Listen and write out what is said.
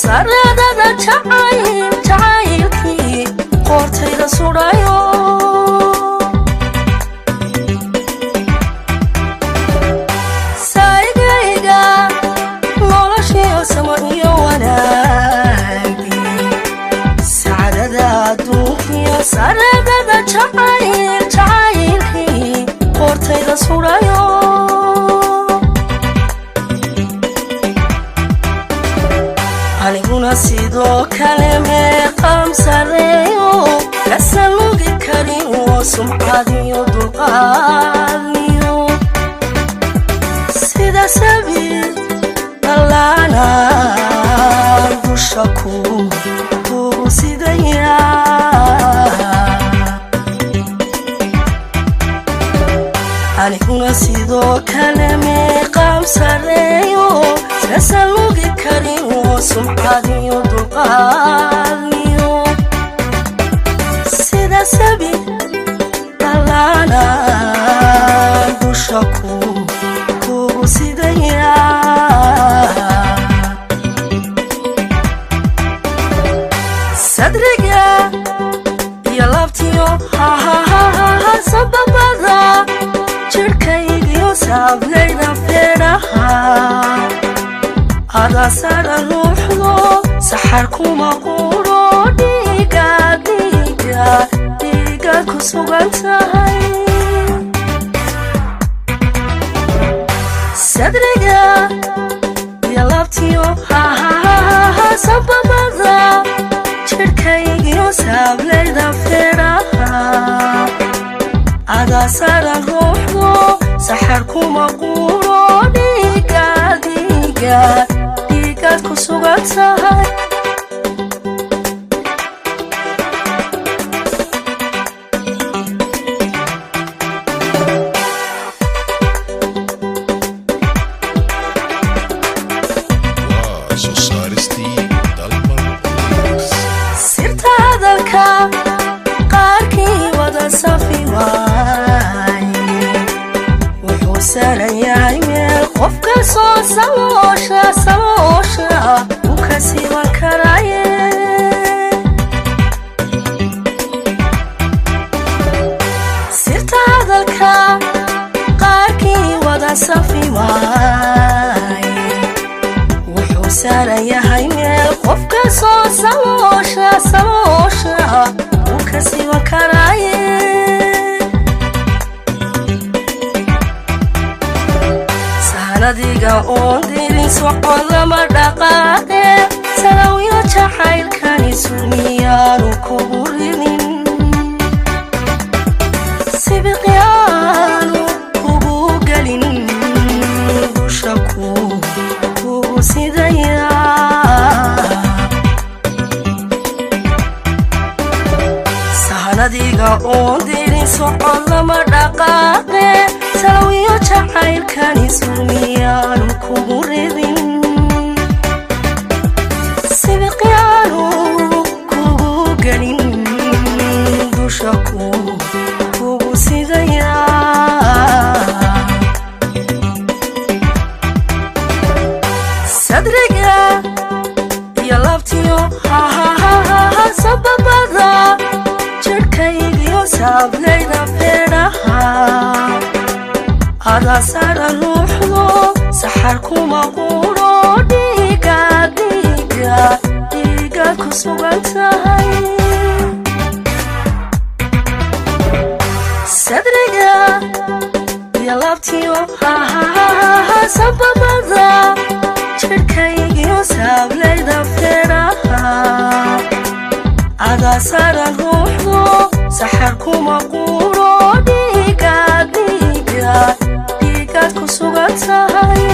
saradada jacaylkii qoortayda sudhayo saygayga noloshiyo sama iyo wanaagii saacadada adduunkiyo saradada jacaylkii qoortayda sudhayo aniguna sidoo kale meeqam sareeyo kasalugi karin oo sumcad iyo dulqaadniyo sida sabiil dhallaanaan dusha kugu sidaya aniguna sidoo kale meeqam sareeyo kasalugi karin oo sumcad iyo dulqaadniyo sida sabiil dhallaanaan dusha kugu sidaya sadriga iyo labtiyo sababada jirhkaygiyo saablayda feedhaha ada sara ruuxdo saxar kuma quro dhiigaad ku sugan tahay sadriga iyo labtiyo sababada jirhkaygiyo saablayda feedhaha ada sara ruuxdo saxar kuma quro dhiigaad ku sugan tahay sirta hadalka qaarkii wada safi waaye wuxuu saran yahay meel qofka soo saloosha u ka siiban karaaye sirta hadalka qaarkii wada safi waaye wuxuu saran yahay meel qofka soo saloosha u ka siiban karaaye adiga oon dirin socod lama dhaqaaqe salawiyo jacaylkani surmiyaanu kugu ridin sibiqyaanu kugu gelin dusha kugu sidaya sahanadiga oon dirin socod lama dhaqaaqe salawiyo jacaylkani surmiyaanu kugu ridin sibiqyaanu kugu gelin dusha kugu sidaya sadriga iyo labtiyo sababada jirhkaygiyo saablayda feedhaha ada sara ruuxdo saxar kuma quro dhiigaad ku sugan tahay sadriga iyo labtiyo sababada jirhkaygiyo saablayda feedhaha ada sara ruuxdo saxar kuma quro dhiigaad ku sugan tahay